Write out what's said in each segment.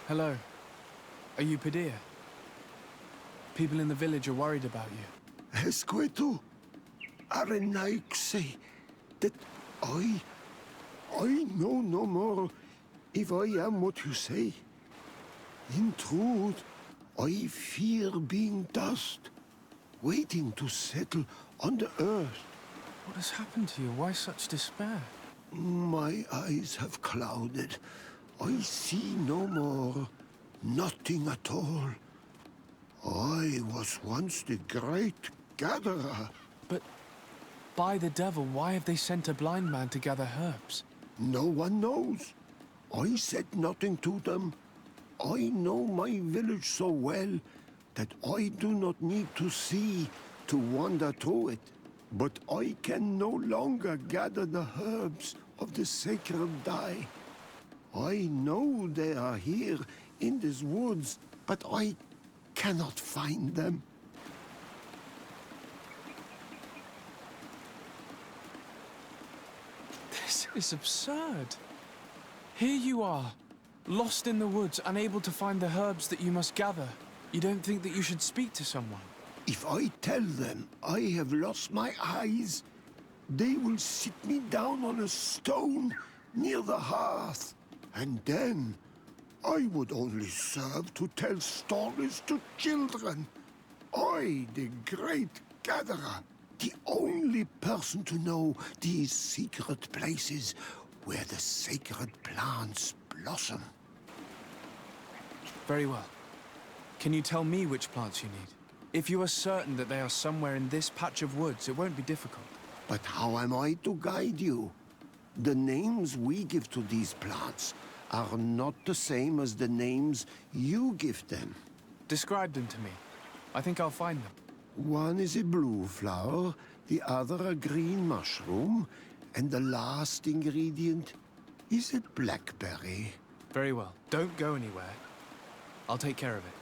Hello. Are you Padilla? People in the village are worried about you. Esqueto, Arenaik say that I know no more if I am what you say. In truth, I fear being dust, waiting to settle on the earth. What has happened to you? Why such despair? My eyes have clouded. I see no more, nothing at all. I was once the great gatherer. But by the devil, why have they sent a blind man to gather herbs? No one knows. I said nothing to them. I know my village so well that I do not need to see to wander through it. But I can no longer gather the herbs of the sacred dye. I know they are here in these woods, but I cannot find them. This is absurd. Here you are, lost in the woods, unable to find the herbs that you must gather. You don't think that you should speak to someone? If I tell them I have lost my eyes, they will sit me down on a stone near the hearth. And then I would only serve to tell stories to children. I, the great gatherer, the only person to know these secret places where the sacred plants blossom. Very well. Can you tell me which plants you need? If you are certain that they are somewhere in this patch of woods, it won't be difficult. But how am I to guide you? The names we give to these plants are not the same as the names you give them. Describe them to me. I think I'll find them. One is a blue flower, the other a green mushroom, and the last ingredient is a blackberry. Very well. Don't go anywhere. I'll take care of it.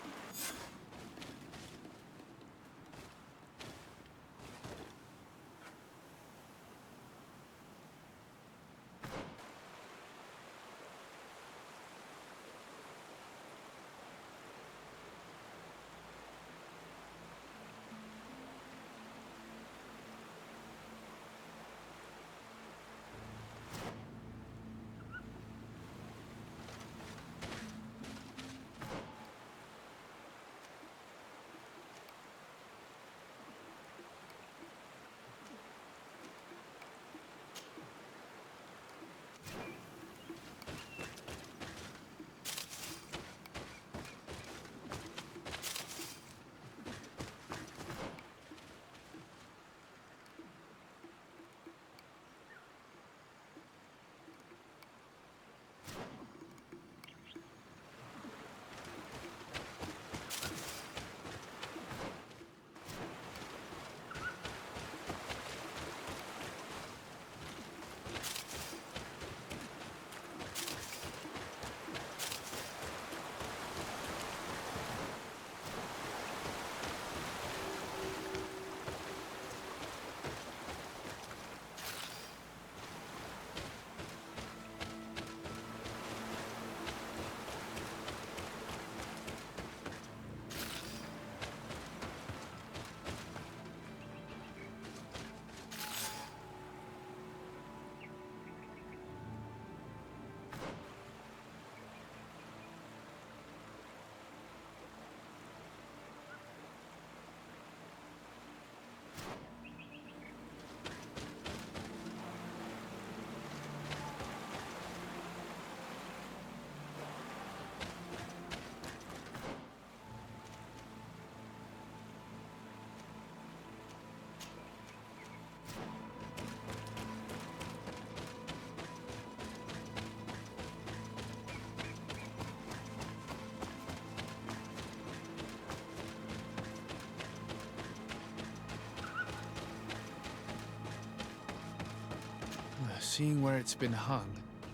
Seeing where it's been hung,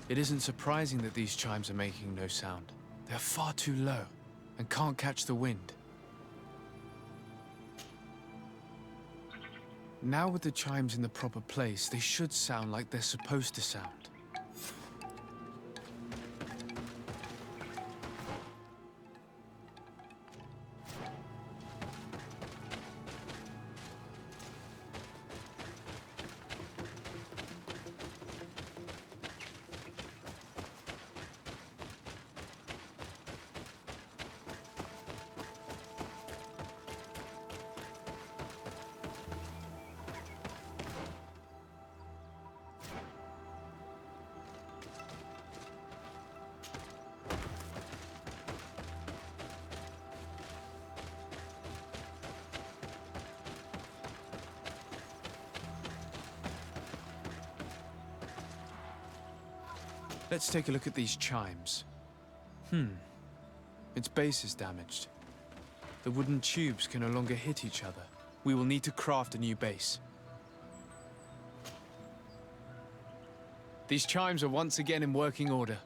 it isn't surprising that these chimes are making no sound. They're far too low and can't catch the wind. Now with the chimes in the proper place, they should sound like they're supposed to sound. Let's take a look at these chimes. Its base is damaged. The wooden tubes can no longer hit each other. We will need to craft a new base. These chimes are once again in working order.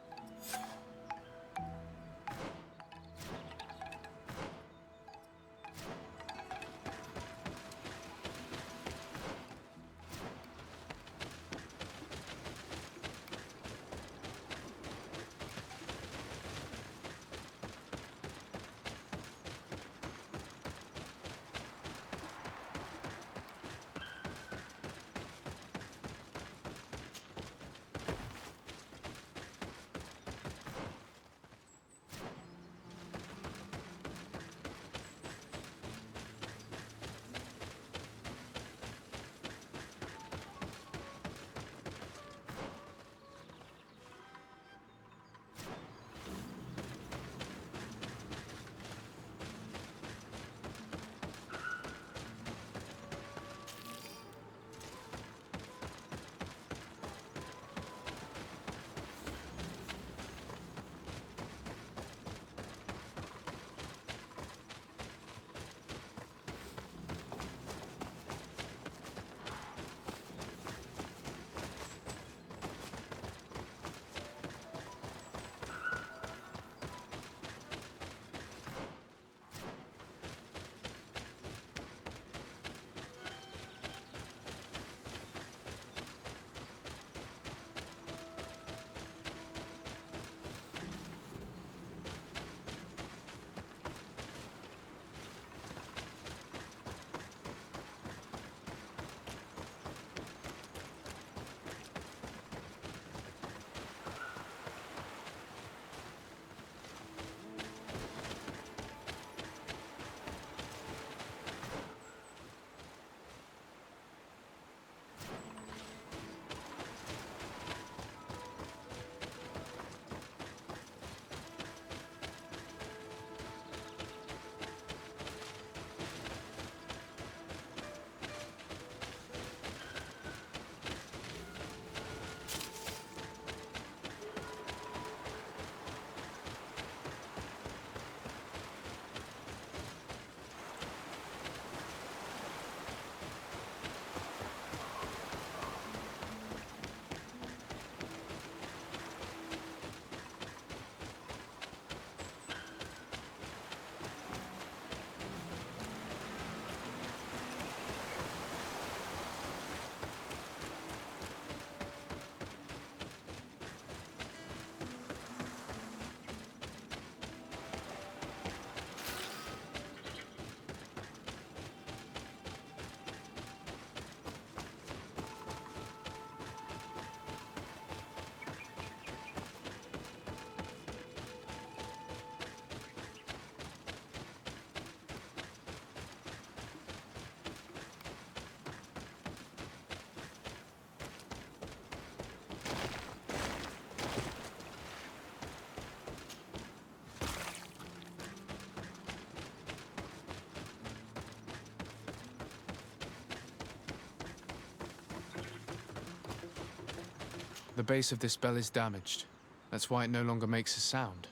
The base of this bell is damaged. That's why it no longer makes a sound.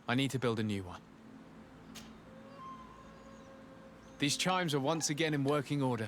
I need to build a new one. These chimes are once again in working order.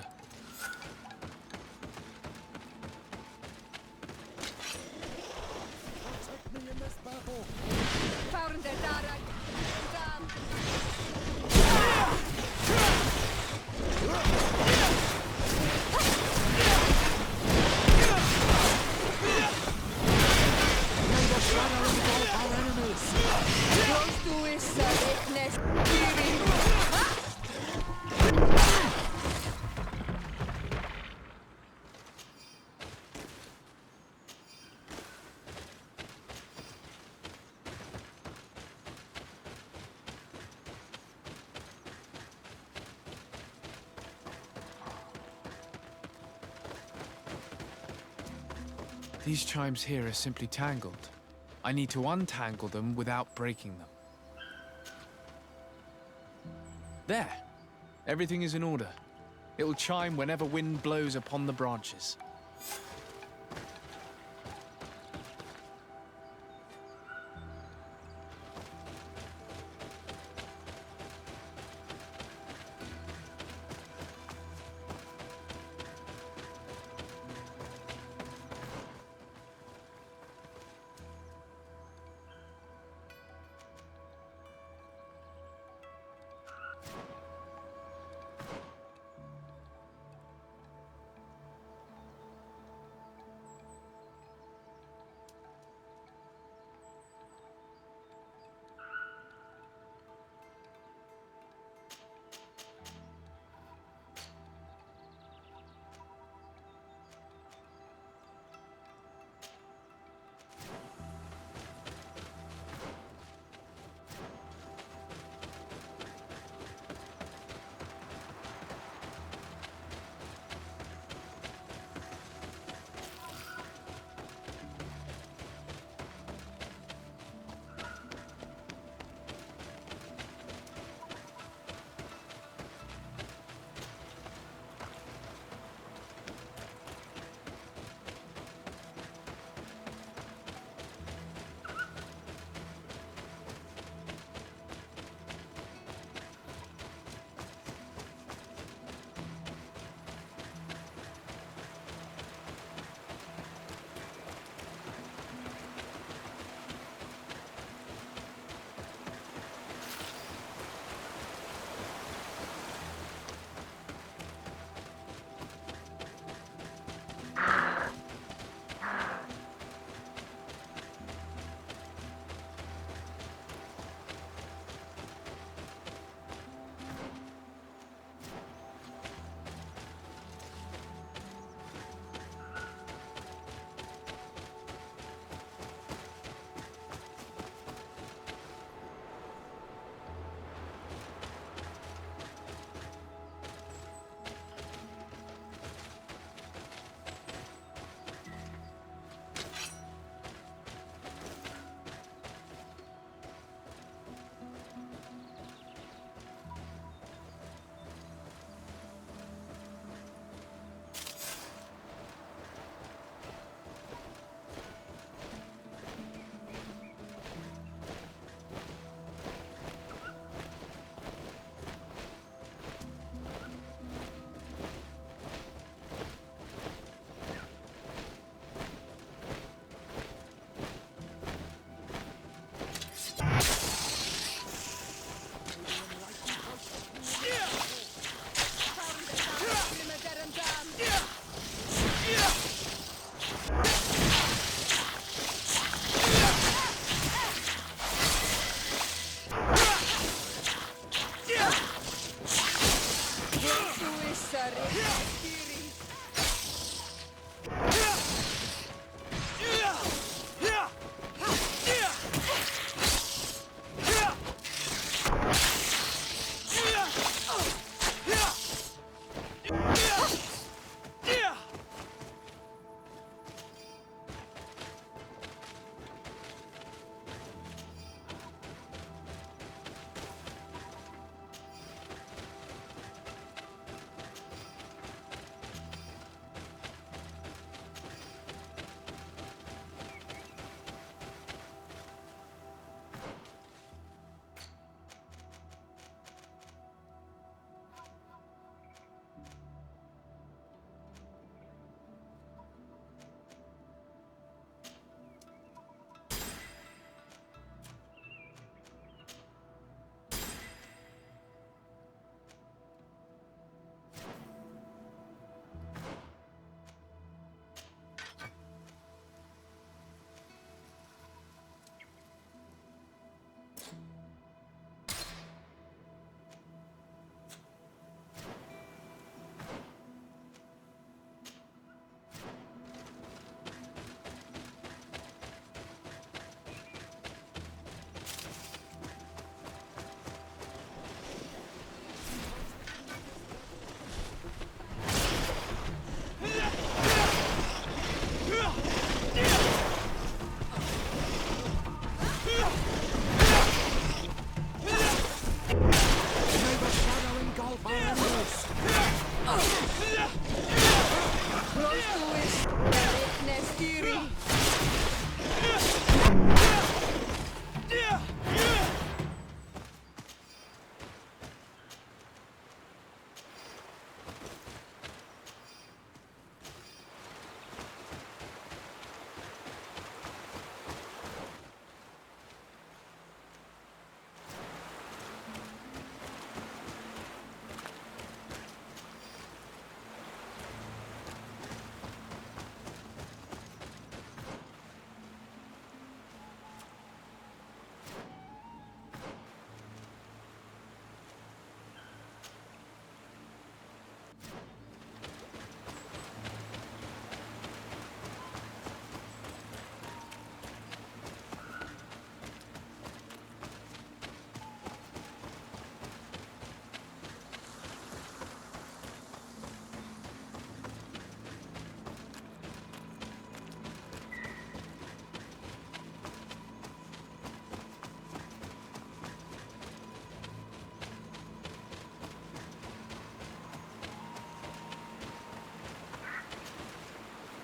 These chimes here are simply tangled. I need to untangle them without breaking them. There. Everything is in order. It will chime whenever wind blows upon the branches.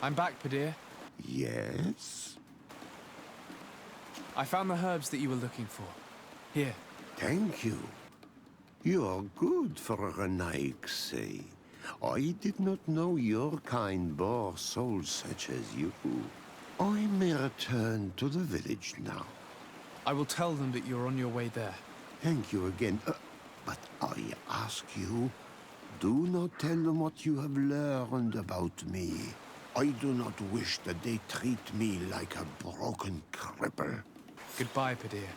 I'm back, Padir. Yes? I found the herbs that you were looking for. Here. Thank you. You're good for a Renaigse. I did not know your kind bore souls such as you. I may return to the village now. I will tell them that you're on your way there. Thank you again. But I ask you, do not tell them what you have learned about me. I do not wish that they treat me like a broken cripple. Goodbye, Padir.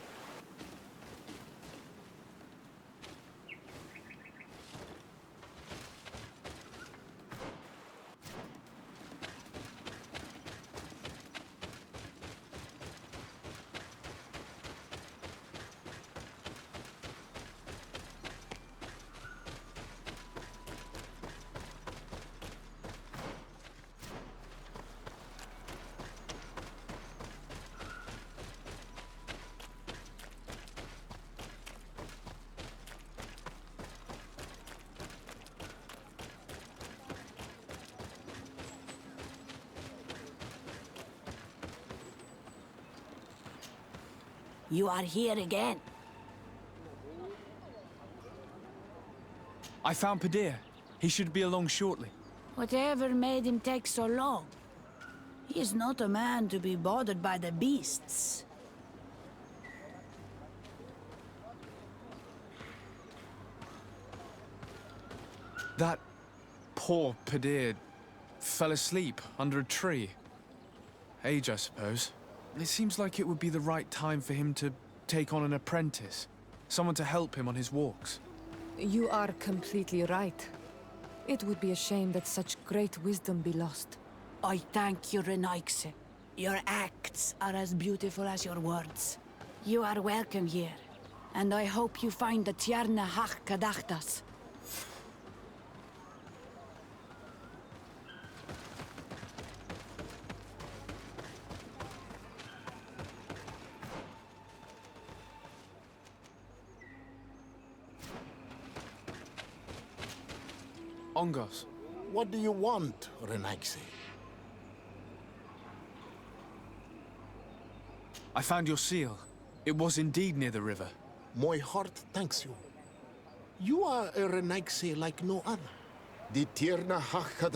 You are here again. I found Padir. He should be along shortly. Whatever made him take so long? He is not a man to be bothered by the beasts. That poor Padir fell asleep under a tree. Age, I suppose. It seems like it would be the right time for him to take on an apprentice. Someone to help him on his walks. You are completely right. It would be a shame that such great wisdom be lost. I thank you, Renaigse. Your acts are as beautiful as your words. You are welcome here, and I hope you find the Terni Haka. Ongos. What do you want, Renaigse? I found your seal. It was indeed near the river. My heart thanks you. You are a Renaigse like no other. The Terni Haka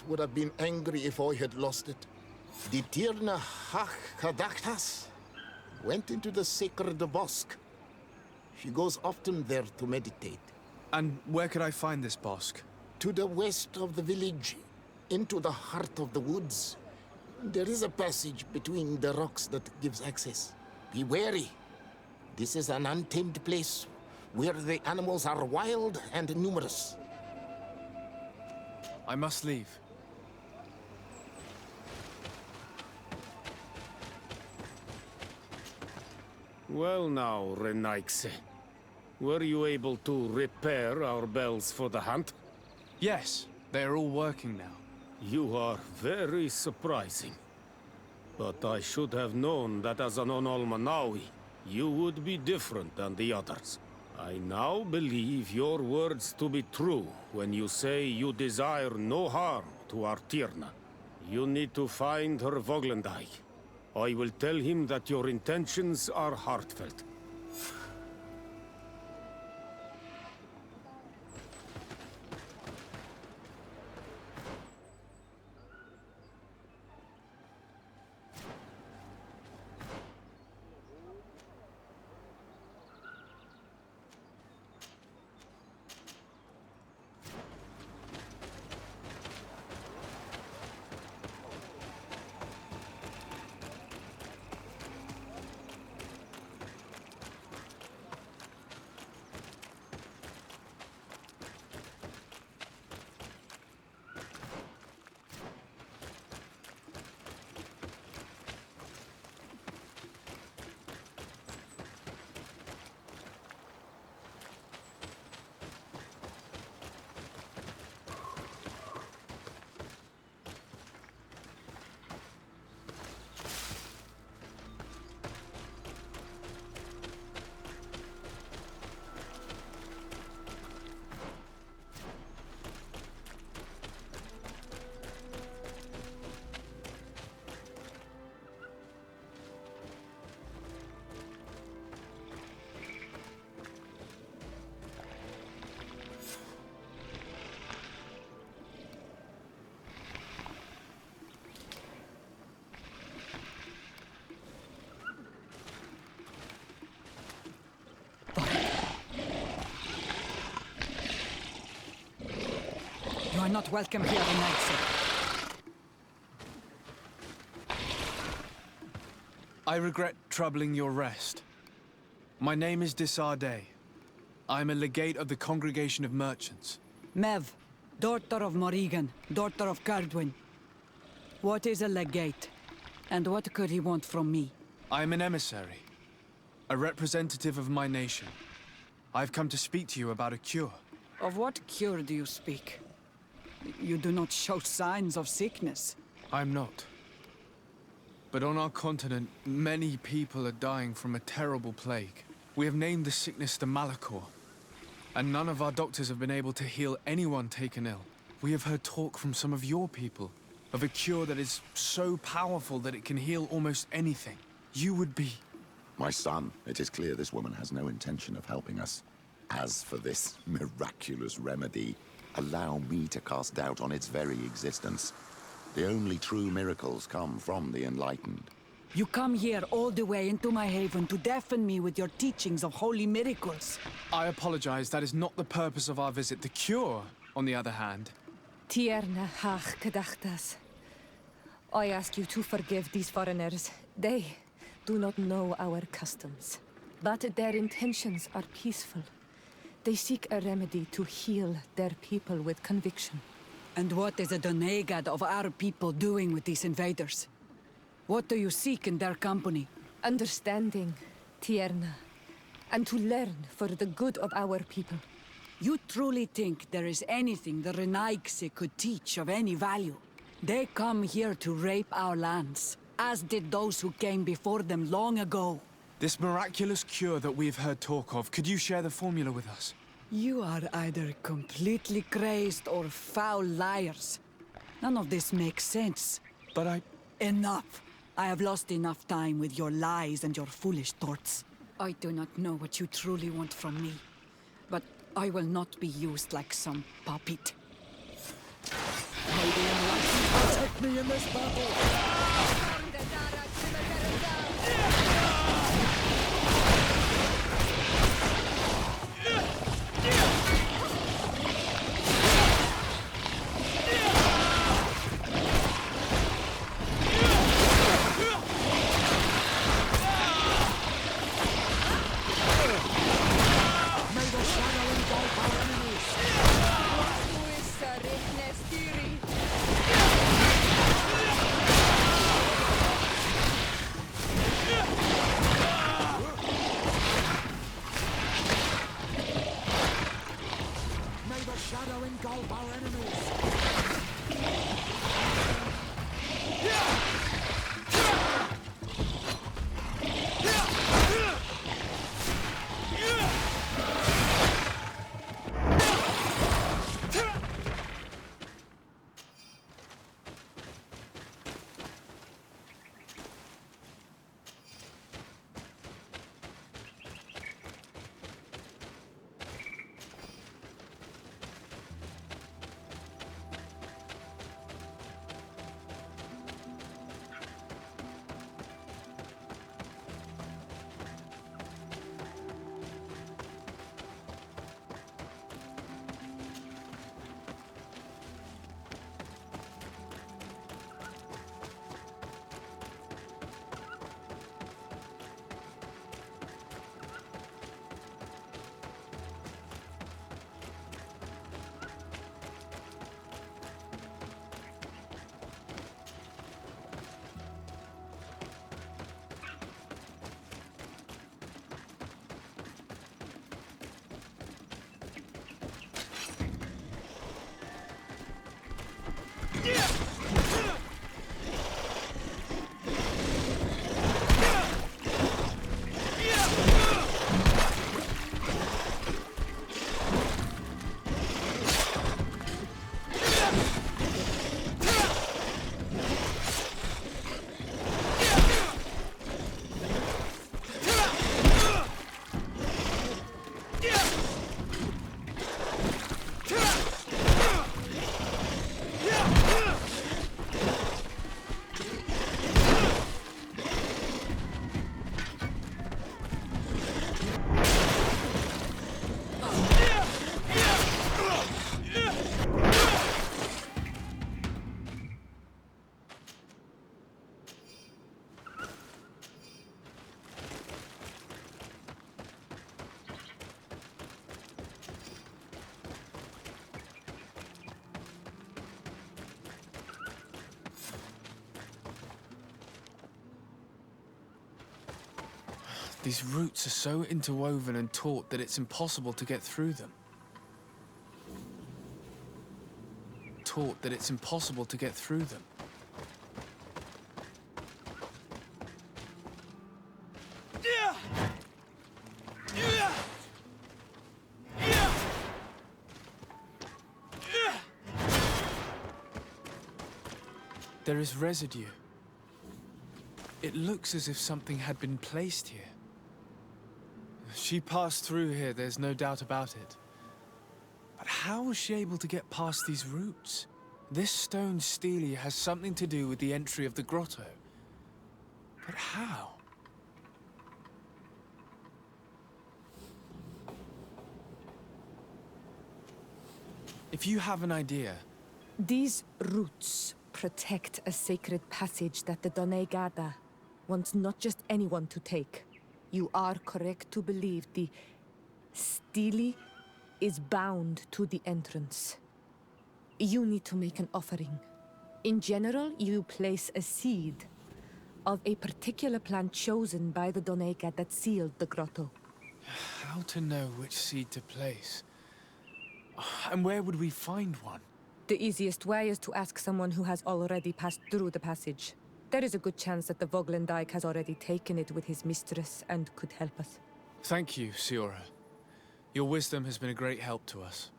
would have been angry if I had lost it. The Terni Haka went into the sacred bosque. She goes often there to meditate. And where could I find this bosque? To the west of the village, into the heart of the woods. There is a passage between the rocks that gives access. Be wary. This is an untamed place where the animals are wild and numerous. I must leave. Well now, Renaigse. Were you able to repair our bells for the hunt? Yes, they are all working now. You are very surprising. But I should have known that as an Onolmanawi, you would be different than the others. I now believe your words to be true when you say you desire no harm to our Terni. You need to find her Voglendai. I will tell him that your intentions are heartfelt. You are not welcome here tonight, I regret troubling your rest. My name is Disarday. I am a legate of the Congregation of Merchants. Mev, daughter of Morrigan, daughter of Cardwin. What is a legate? And what could he want from me? I am an emissary, a representative of my nation. I've come to speak to you about a cure. Of what cure do you speak? You do not show signs of sickness. I'm not. But on our continent, many people are dying from a terrible plague. We have named the sickness the Malachor, and none of our doctors have been able to heal anyone taken ill. We have heard talk from some of your people of a cure that is so powerful that it can heal almost anything. You would be... My son, it is clear this woman has no intention of helping us. As for this miraculous remedy, allow me to cast doubt on its very existence. The only true miracles come from the enlightened. You come here all the way into my haven to deafen me with your teachings of holy miracles. I apologize, that is not the purpose of our visit. The cure, on the other hand... Tierna hach kadachtas. I ask you to forgive these foreigners. They do not know our customs. But their intentions are peaceful. They seek a remedy to heal their people with conviction. And what is a Donegad of our people doing with these invaders? What do you seek in their company? Understanding, Tierna, and to learn for the good of our people. You truly think there is anything the Renaigse could teach of any value? They come here to rape our lands, as did those who came before them long ago. This miraculous cure that we've heard talk of, could you share the formula with us? You are either completely crazed or foul liars. None of this makes sense. But I... Enough! I have lost enough time with your lies and your foolish thoughts. I do not know what you truly want from me, but I will not be used like some puppet. May the enlightened protect me in this battle! These roots are so interwoven and taut that it's impossible to get through them. Taut that it's impossible to get through them. There is residue. It looks as if something had been placed here. She passed through here, there's no doubt about it. But how was she able to get past these roots? This stone stele has something to do with the entry of the grotto. But how? If you have an idea... These roots protect a sacred passage that the Donegada wants not just anyone to take. You are correct to believe the stele is bound to the entrance. You need to make an offering. In general, you place a seed of a particular plant chosen by the Donega that sealed the grotto. How to know which seed to place? And where would we find one? The easiest way is to ask someone who has already passed through the passage. There is a good chance that the Voglendike has already taken it with his mistress and could help us. Thank you, Siora. Your wisdom has been a great help to us.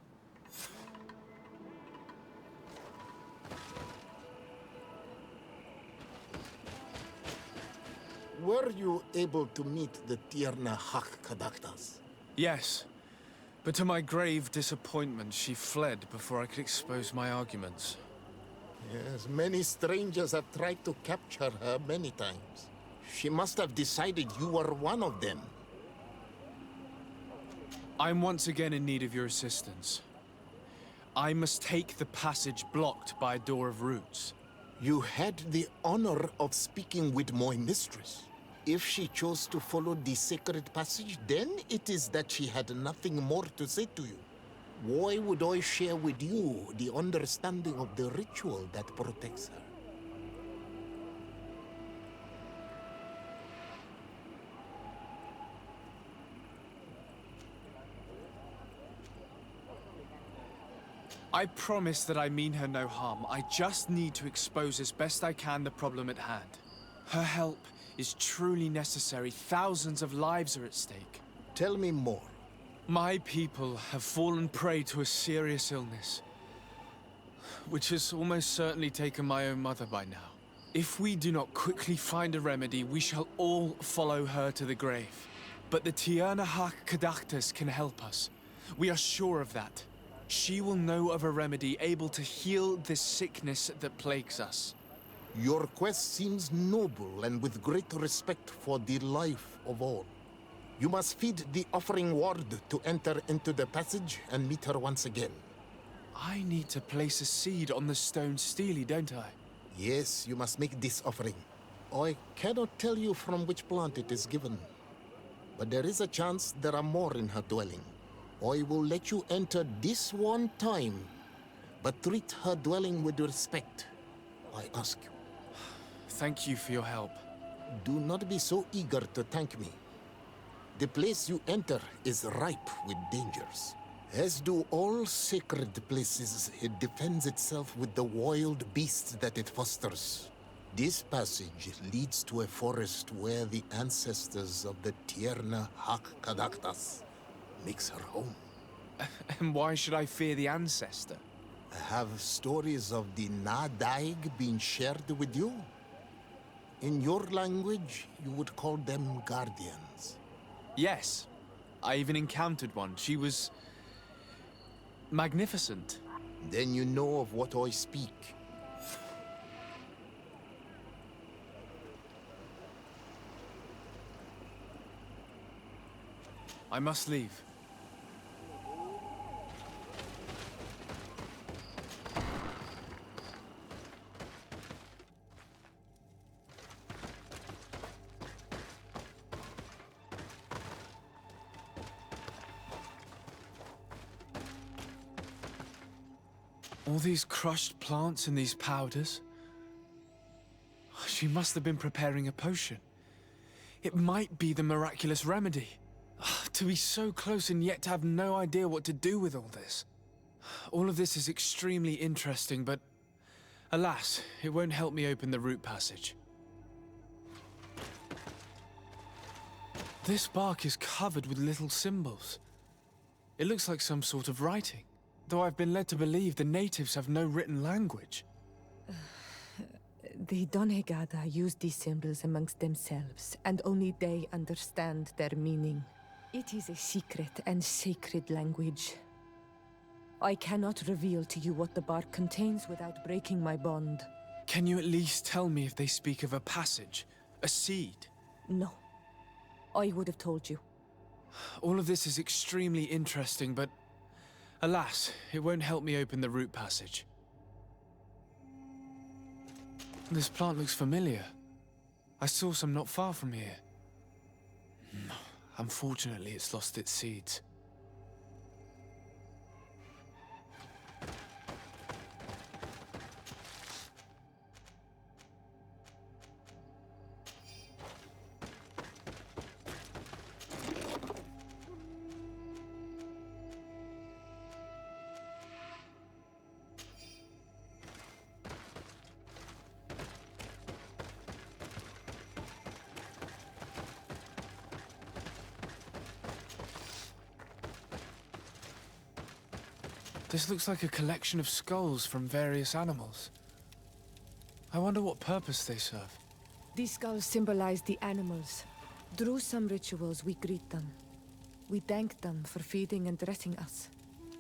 Were you able to meet the Tierna Hak-Kadaktas? Yes, but to my grave disappointment, she fled before I could expose my arguments. Yes, many strangers have tried to capture her many times. She must have decided you were one of them. I'm once again in need of your assistance. I must take the passage blocked by a door of roots. You had the honor of speaking with my mistress. If she chose to follow the sacred passage, then it is that she had nothing more to say to you. Why would I share with you the understanding of the ritual that protects her? I promise that I mean her no harm. I just need to expose as best I can the problem at hand. Her help is truly necessary. Thousands of lives are at stake. Tell me more. My people have fallen prey to a serious illness, which has almost certainly taken my own mother by now. If we do not quickly find a remedy, we shall all follow her to the grave. But the Tierna Hak-Kadaktas can help us. We are sure of that. She will know of a remedy able to heal this sickness that plagues us. Your quest seems noble and with great respect for the life of all. You must feed the offering ward to enter into the passage and meet her once again. I need to place a seed on the stone stele, don't I? Yes, you must make this offering. I cannot tell you from which plant it is given, but there is a chance there are more in her dwelling. I will let you enter this one time, but treat her dwelling with respect, I ask you. Thank you for your help. Do not be so eager to thank me. The place you enter is ripe with dangers. As do all sacred places, it defends itself with the wild beasts that it fosters. This passage leads to a forest where the ancestors of the Tierna Hak-Kadaktas makes her home. And why should I fear the ancestor? Have stories of the Nadaig been shared with you? In your language, you would call them guardians. Yes. I even encountered one. She was... magnificent. Then you know of what I speak. I must leave. All these crushed plants and these powders. She must have been preparing a potion. It might be the miraculous remedy. To be so close and yet to have no idea what to do with all this. All of this is extremely interesting, but alas, it won't help me open the root passage. This bark is covered with little symbols. It looks like some sort of writing, though I've been led to believe the natives have no written language. The Donegada use these symbols amongst themselves, and only they understand their meaning. It is a secret and sacred language. I cannot reveal to you what the bark contains without breaking my bond. Can you at least tell me if they speak of a passage, a seed? No. I would have told you. All of this is extremely interesting, but alas, it won't help me open the root passage. This plant looks familiar. I saw some not far from here. Unfortunately, it's lost its seeds. This looks like a collection of skulls from various animals. I wonder what purpose they serve. These skulls symbolize the animals. Through some rituals, we greet them. We thank them for feeding and dressing us,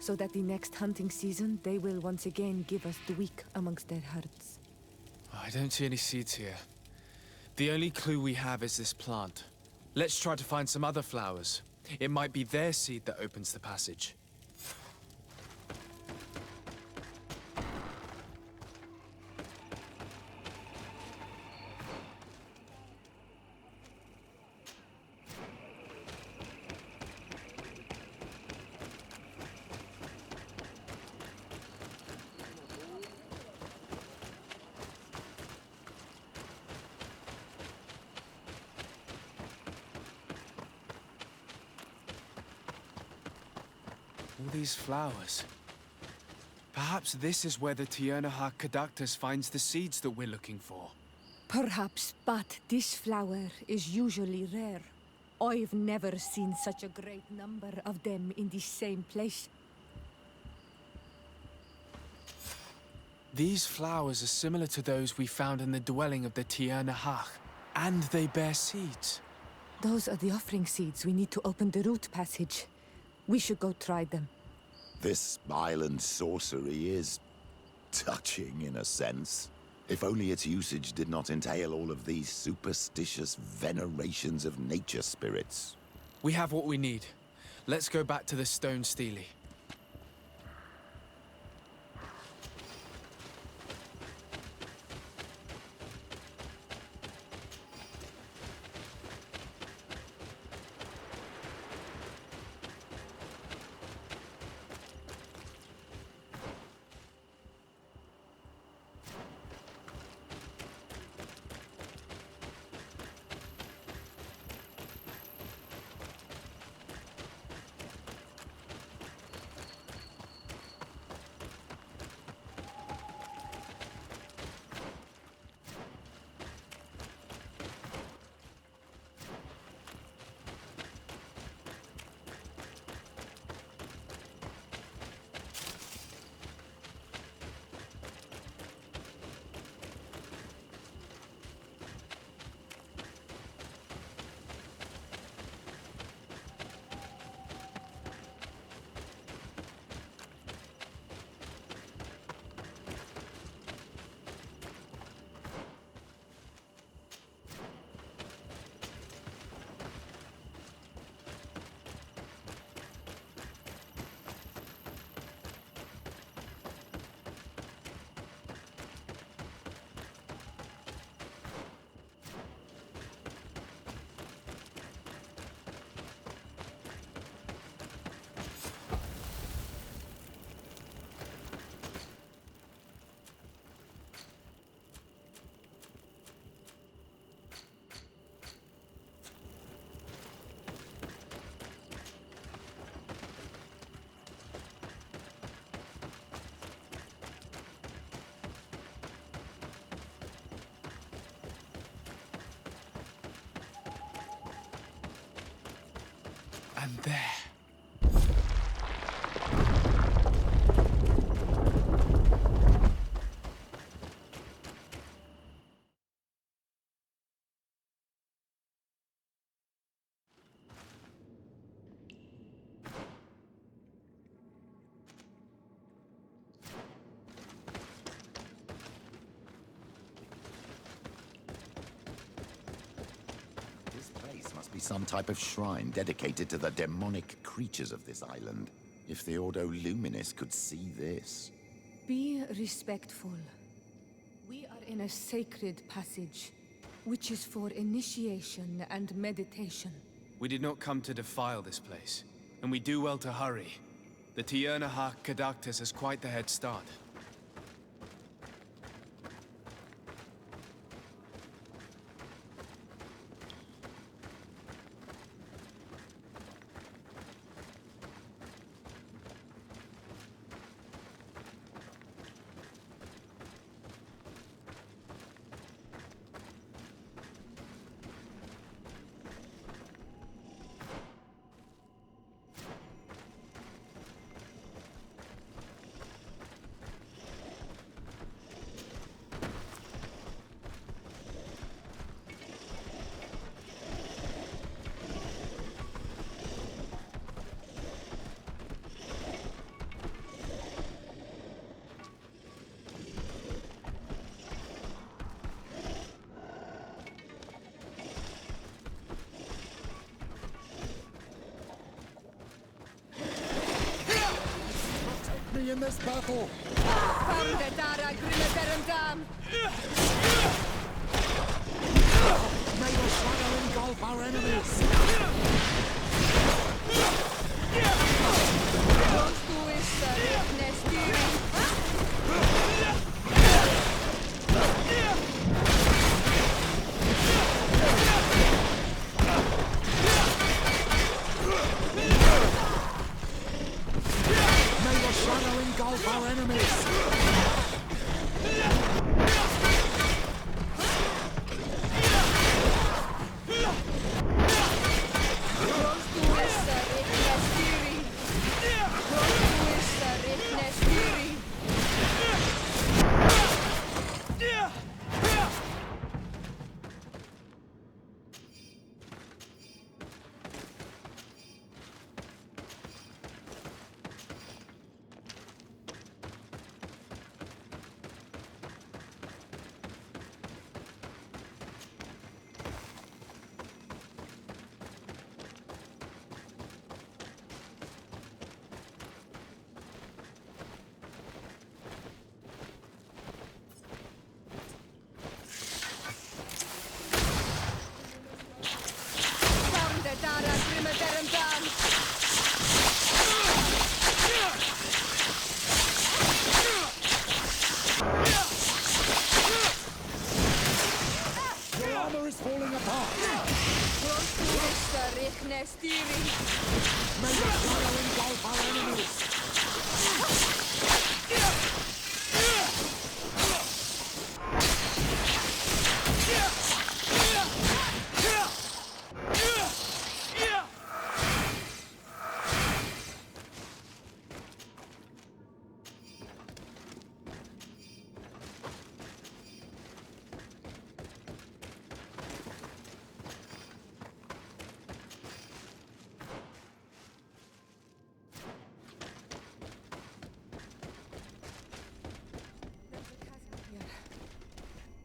so that the next hunting season, they will once again give us the weak amongst their herds. I don't see any seeds here. The only clue we have is this plant. Let's try to find some other flowers. It might be their seed that opens the passage. All these flowers. Perhaps this is where the Haka finds the seeds that we're looking for. Perhaps, but this flower is usually rare. I've never seen such a great number of them in the same place. These flowers are similar to those we found in the dwelling of the Haka, and they bear seeds. Those are the offering seeds we need to open the root passage. We should go try them. This island sorcery is touching in a sense. If only its usage did not entail all of these superstitious venerations of nature spirits. We have what we need. Let's go back to the stone stele. And there. This place must be some type of shrine dedicated to the demonic creatures of this island. If the Ordo Luminis could see this. Be respectful. We are in a sacred passage, which is for initiation and meditation. We did not come to defile this place, and we do well to hurry. The Haka has quite the head start. Me in this battle! Found the Dara Grimaderendam! May the shadow engulf our enemies! Who is the Nestiri? May the shadow engulf our enemies! Who is the Nestiri? Who is the Nestiri? Found the Dara Grimaderendam! Your armor is falling apart! Who is the Nestiri? May the shadow engulf our enemies!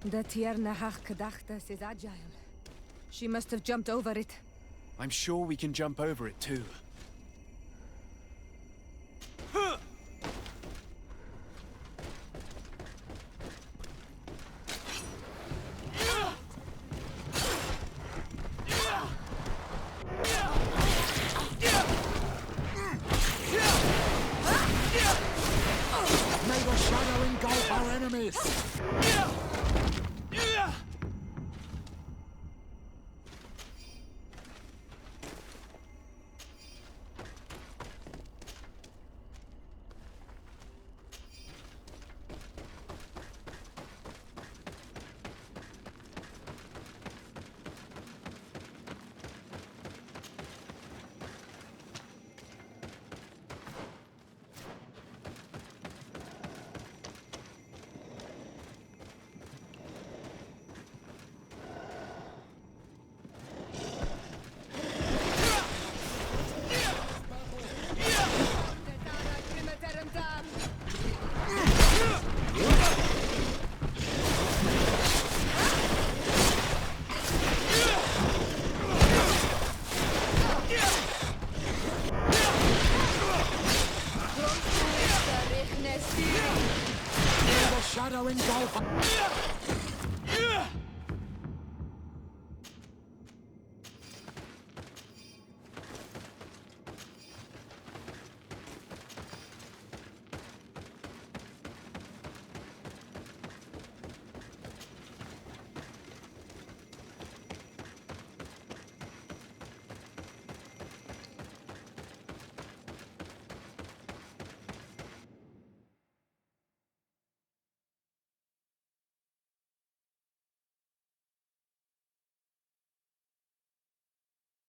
The Haka is agile. She must have jumped over it. I'm sure we can jump over it too. May the shadow engulf our enemies! shadow engulf.